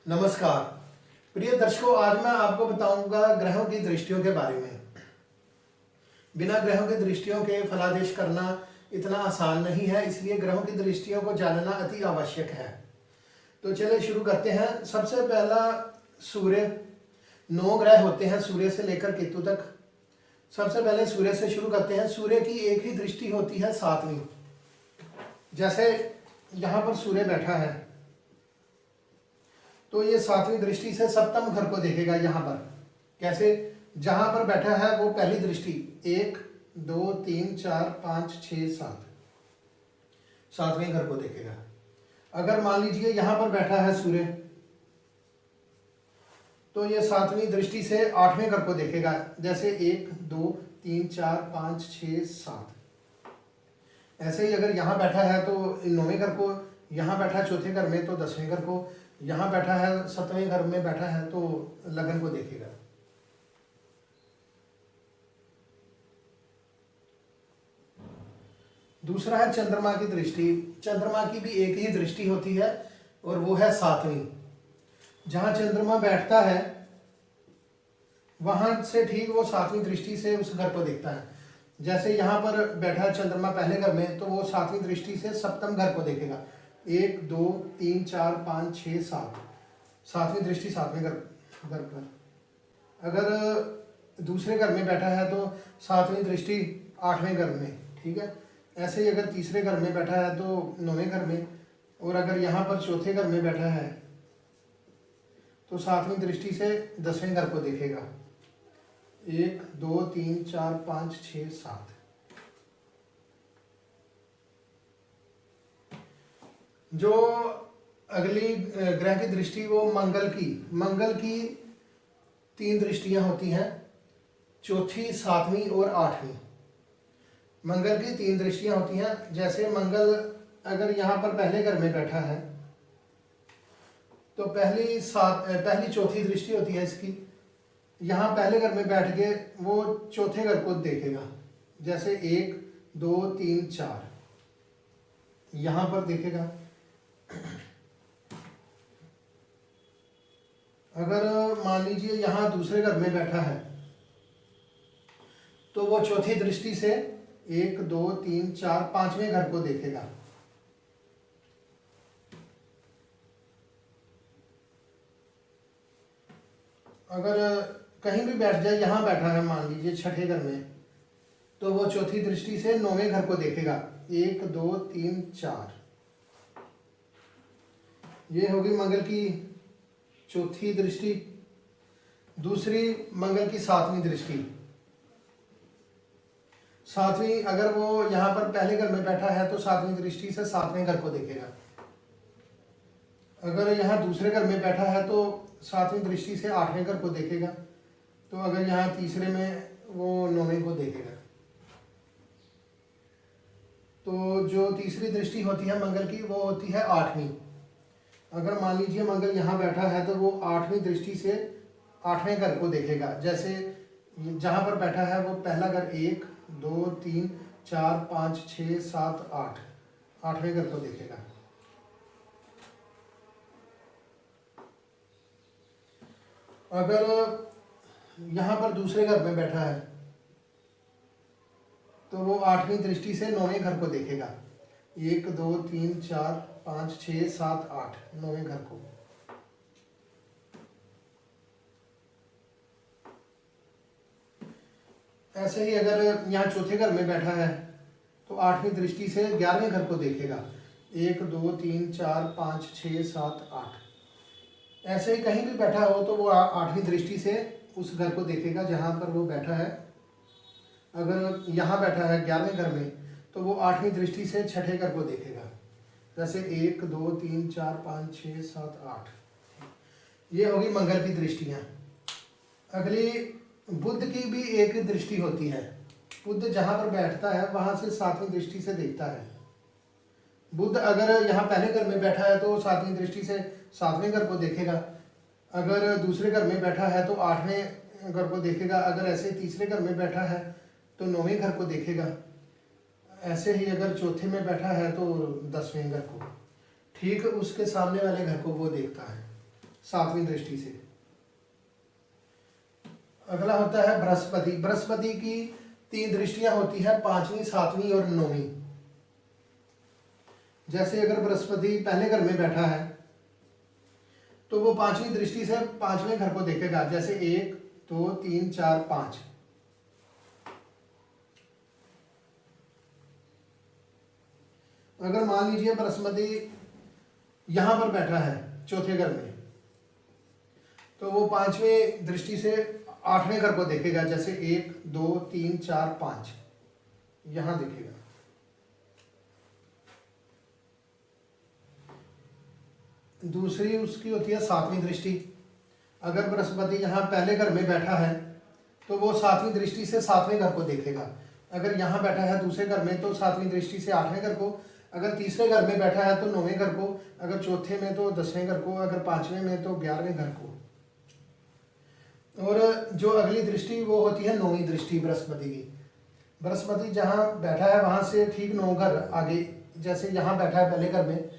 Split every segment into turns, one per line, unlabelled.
नमस्कार प्रिय दर्शकों, आज मैं आपको बताऊंगा ग्रहों की दृष्टियों के बारे में। बिना ग्रहों की दृष्टियों के फलादेश करना इतना आसान नहीं है, इसलिए ग्रहों की दृष्टियों को जानना अति आवश्यक है। तो चलिए शुरू करते हैं। सबसे पहला सूर्य। 9 ग्रह होते हैं सूर्य से लेकर केतु तक। सबसे पहले सूर्य से शुरू करते हैं। सूर्य की एक ही दृष्टि होती है 7वीं। जैसे यहाँ पर सूर्य बैठा है तो ये 7वीं दृष्टि से सप्तम घर को देखेगा। यहाँ पर कैसे, जहां पर बैठा है वो पहली दृष्टि 1 2 3 4 5 6 7 7वें घर को देखेगा। अगर मान लीजिए यहाँ पर बैठा है सूर्य तो ये 7वीं दृष्टि से 8वें घर को देखेगा। जैसे 1 2 3 4 5 6 7। ऐसे ही अगर यहाँ बैठा है तो 9वें घर को, यहाँ बैठा है चौथे घर में तो 10वें घर को, यहाँ बैठा है 7वें घर में बैठा है तो लगन को देखेगा। दूसरा है चंद्रमा की दृष्टि। चंद्रमा की भी एक ही दृष्टि होती है और वो है 7वीं। जहां चंद्रमा बैठता है वहां से ठीक वो 7वीं दृष्टि से उस घर को देखता है। जैसे यहाँ पर बैठा है चंद्रमा पहले घर में तो वो 7वीं दृष्टि से सप्तम घर को देखेगा। 1 2 3 4 5 6 7। 7वीं दृष्टि 7वें घर पर। अगर दूसरे घर में बैठा है तो 7वीं दृष्टि 8वें घर में। ठीक है। ऐसे ही अगर तीसरे घर में बैठा है तो 9वें घर में, और अगर यहाँ पर चौथे घर में बैठा है तो 7वीं दृष्टि से 10वें घर को देखेगा। 1 2 3 4 5 6 7। जो अगली ग्रह की दृष्टि वो मंगल की 3 दृष्टियां होती हैं, चौथी 7वीं और 8वीं। मंगल की 3 दृष्टियां होती हैं। जैसे मंगल अगर यहाँ पर पहले घर में बैठा है तो पहली चौथी दृष्टि होती है इसकी। यहाँ पहले घर में बैठ के वो चौथे घर को देखेगा। जैसे 1 2 3 4 यहाँ पर देखेगा। अगर मान लीजिए यहाँ दूसरे घर में बैठा है तो वो चौथी दृष्टि से 1 2 3 4 5वें घर को देखेगा। अगर कहीं भी बैठ जाए, यहाँ बैठा है मान लीजिए छठे घर में, तो वो चौथी दृष्टि से 9वें घर को देखेगा। 1 2 3 4। ये होगी मंगल की चौथी दृष्टि। दूसरी मंगल की 7वीं दृष्टि। 7वीं अगर वो यहाँ पर पहले घर में बैठा है तो 7वीं दृष्टि से 7वें घर को देखेगा। अगर यहाँ दूसरे घर में बैठा है तो 7वीं दृष्टि से 8वें घर को देखेगा। तो अगर यहाँ तीसरे में वो 9वें को देखेगा। तो जो तीसरी दृष्टि होती है मंगल की वो होती है 8वीं। अगर मान लीजिए मंगल यहाँ बैठा है तो वो 8वीं दृष्टि से 8वें घर को देखेगा। जैसे जहाँ पर बैठा है वो पहला घर 1 2 3 4 5 6 7 8 8वें घर को देखेगा। अगर यहाँ पर दूसरे घर में बैठा है तो वो 8वीं दृष्टि से 9वें घर को देखेगा। 1 2 3 4 5 6 7 8 9वें घर को। ऐसे ही अगर यहाँ चौथे घर में बैठा है तो 8वीं दृष्टि से 11वें घर को देखेगा। 1 2 3 4 5 6 7 8। ऐसे ही कहीं भी बैठा हो तो वो 8वीं दृष्टि से उस घर को देखेगा जहाँ पर वो बैठा है। अगर यहाँ बैठा है 11वें घर में तो वो 8वीं दृष्टि से छठे घर को देखेगा। जैसे 1 2 3 4 5 6 7 8। ये होगी मंगल की दृष्टियाँ। अगली बुध की भी एक दृष्टि होती है। बुध जहाँ पर बैठता है वहाँ से 7वीं दृष्टि से देखता है। बुध अगर यहाँ पहले घर में बैठा है तो 7वीं दृष्टि से 7वें घर को देखेगा। अगर दूसरे घर में बैठा है तो 8वें घर को देखेगा। अगर ऐसे तीसरे घर में बैठा है तो 9वें घर को देखेगा। ऐसे ही अगर चौथे में बैठा है तो 10वें घर को, ठीक उसके सामने वाले घर को वो देखता है। सातवीं दृष्टि से। अगला होता है बृहस्पति। बृहस्पति की 3 दृष्टियां होती है, 5वीं, 7वीं और 9वीं। जैसे अगर बृहस्पति पहले घर में बैठा है तो वो 5वीं दृष्टि से 5वें घर को देखेगा, जैसे 1 2 3 4 5। अगर मान लीजिए बृहस्पति यहां पर बैठा है चौथे घर में, तो वो 5वें दृष्टि से 8वें घर को देखेगा, जैसे 1 2 3 4 5 यहां देखेगा। दूसरी उसकी होती है 7वीं दृष्टि। अगर बृहस्पति यहाँ पहले घर में बैठा है तो वो 7वीं दृष्टि से 7वें घर को देखेगा। अगर यहाँ बैठा है दूसरे घर में तो 7वीं दृष्टि से 8वें घर को, अगर तीसरे घर में बैठा है तो 9वें घर को, अगर चौथे में तो 10वें घर को, अगर 5वें में तो 11वें घर को। और जो अगली दृष्टि वो होती है 9वीं दृष्टि बृहस्पति की। बृहस्पति जहाँ बैठा है वहाँ से ठीक 9 घर आगे, जैसे यहाँ बैठा है पहले घर में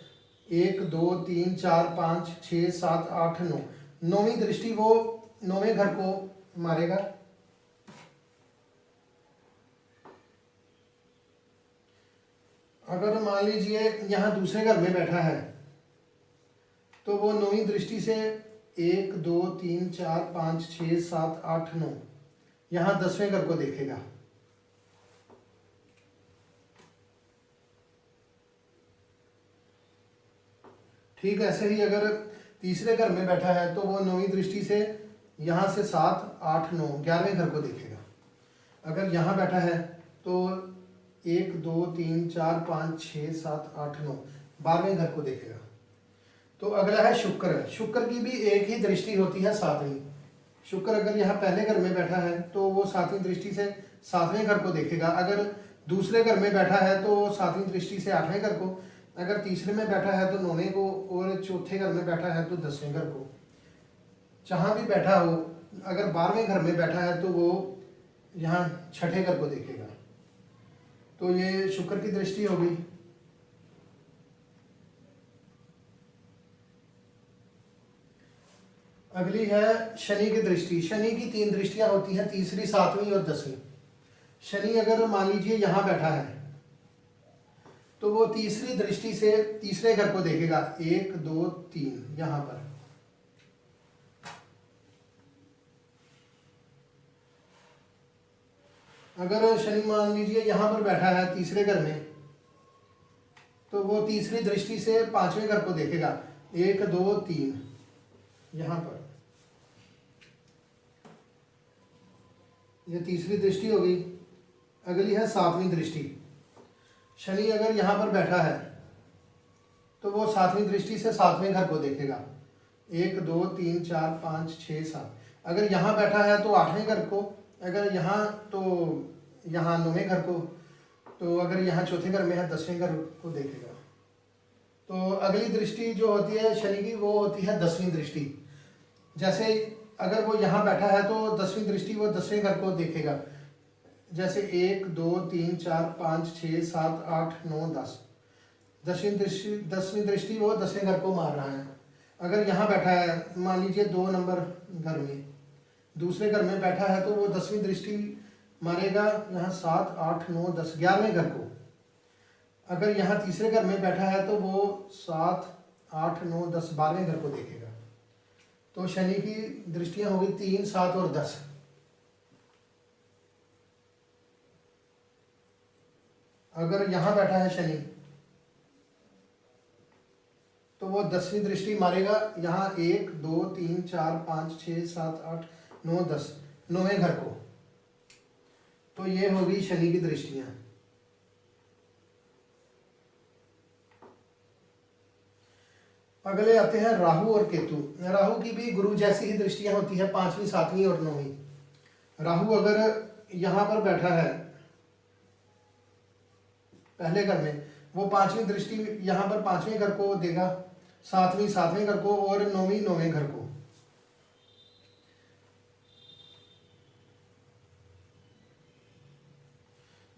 1 2 3 4 5 6 7 8 9, 9वीं दृष्टि वो 9वें घर को मारेगा। अगर मान लीजिए यहाँ दूसरे घर में बैठा है तो वो 9वीं दृष्टि से 1 2 3 4 5 6 7 8 9 यहाँ 10वें घर को देखेगा। ठीक ऐसे ही अगर तीसरे घर में बैठा है तो वो 9वीं दृष्टि से यहाँ से 7 8 9 11वें घर को देखेगा। अगर यहाँ बैठा है तो 1 2 3 4 5 6 7 8 9 12वें घर को देखेगा। तो अगला है शुक्र। शुक्र की भी एक ही दृष्टि होती है 7वीं। शुक्र अगर यहाँ पहले घर में बैठा है तो वो 7वीं दृष्टि से 7वें घर को देखेगा। अगर दूसरे घर में बैठा है तो 7वीं दृष्टि से 8वें घर को, अगर तीसरे में बैठा है तो 9वें को, और चौथे घर में बैठा है तो 10वें घर को। जहाँ भी बैठा हो, अगर 12वें घर में बैठा है तो वो यहाँ 6ठे घर को देखेगा। तो ये शुक्र की दृष्टि हो गई। अगली है शनि की दृष्टि। शनि की 3 दृष्टियां होती हैं, तीसरी, 7वीं और 10वीं। शनि अगर मान लीजिए यहाँ बैठा है तो वो तीसरी दृष्टि से तीसरे घर को देखेगा, 1 2 3 यहाँ पर। अगर शनि मान लीजिए यहाँ पर बैठा है तीसरे घर में तो वो तीसरी दृष्टि से 5वें घर को देखेगा, 1 2 3 यहाँ पर। ये तीसरी दृष्टि हो गई। अगली है 7वीं दृष्टि। शनि अगर यहाँ पर बैठा है तो वो 7वीं दृष्टि से 7वें घर को देखेगा, 1 2 3 4 5 6 7। अगर यहाँ बैठा है तो 8वें घर को, अगर यहाँ तो यहाँ 9वें घर को, तो अगर यहाँ चौथे घर में है 10वें घर को देखेगा। तो अगली दृष्टि जो होती है शनि की वो होती है 10वीं दृष्टि। जैसे अगर वो यहाँ बैठा है तो 10वीं दृष्टि वो 10वें घर को देखेगा, जैसे 1 2 3 4 5 6 7 8 9 10। 10वीं दृष्टि वो 10वें घर को मार रहा है। अगर यहाँ बैठा है मान लीजिए 2 नंबर घर में, दूसरे घर में बैठा है तो वो 10वीं दृष्टि मारेगा यहाँ 7 8 9 10 11वें घर को। अगर यहाँ तीसरे घर में बैठा है तो वो 7 8 9 10 12वें घर को देखेगा। तो शनि की दृष्टियां होगी 3 7 और 10। अगर यहाँ बैठा है शनि तो वो 10वीं दृष्टि मारेगा यहाँ 1 2 3 4 5 6 7 8 9 10 9वें घर को। तो ये होगी शनि की दृष्टियां। अगले आते हैं राहु और केतु। राहु की भी गुरु जैसी ही दृष्टियां होती है, 5वीं 7वीं और 9वीं। राहु अगर यहाँ पर बैठा है पहले घर में, वो 5वीं दृष्टि यहाँ पर 5वें घर को देगा, 7वीं 7वें घर को और 9वीं 9वें घर को।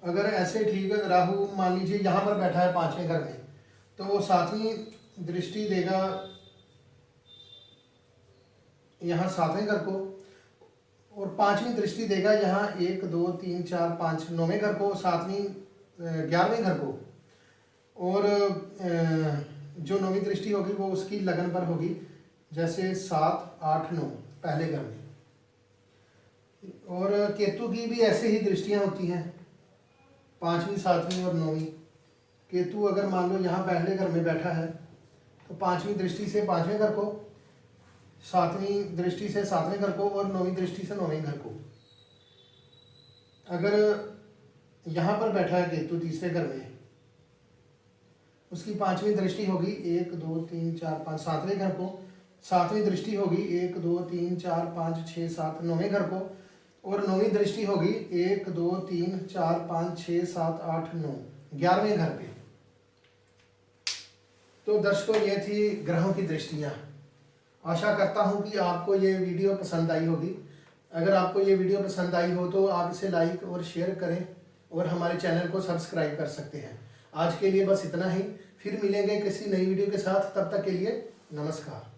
अगर ऐसे ठीक राहु मान लीजिए यहाँ पर बैठा है 5वें घर में तो वो 7वीं दृष्टि देगा यहाँ 7वें घर को, और 5वीं दृष्टि देगा यहाँ 1 2 3 4 5 9वें घर को, 7वीं 11वें घर को, और जो 9वीं दृष्टि होगी वो उसकी लगन पर होगी, जैसे 7 8 9 पहले घर में। और केतु की भी ऐसे ही दृष्टियां होती हैं, 5वीं 7वीं और 9वीं। केतु अगर मान लो यहाँ पहले घर में बैठा है तो 5वीं दृष्टि से 5वें घर को, 7वीं दृष्टि से 7वें घर को, और 9वीं दृष्टि से 9वें घर को। अगर यहाँ पर बैठा है केतु तीसरे घर में, उसकी 5वीं दृष्टि होगी 1 2 3 4 5 7वें घर को, 7वीं दृष्टि होगी 1 2 3 4 5 6 7 9वें घर को, और 9वीं दृष्टि होगी 1 2 3 4 5 6 7 8 9 11वें घर पे। तो दर्शकों, ये थी ग्रहों की दृष्टियाँ। आशा करता हूँ कि आपको ये वीडियो पसंद आई होगी। अगर आपको ये वीडियो पसंद आई हो तो आप इसे लाइक और शेयर करें, और हमारे चैनल को सब्सक्राइब कर सकते हैं। आज के लिए बस इतना ही, फिर मिलेंगे किसी नई वीडियो के साथ। तब तक के लिए नमस्कार।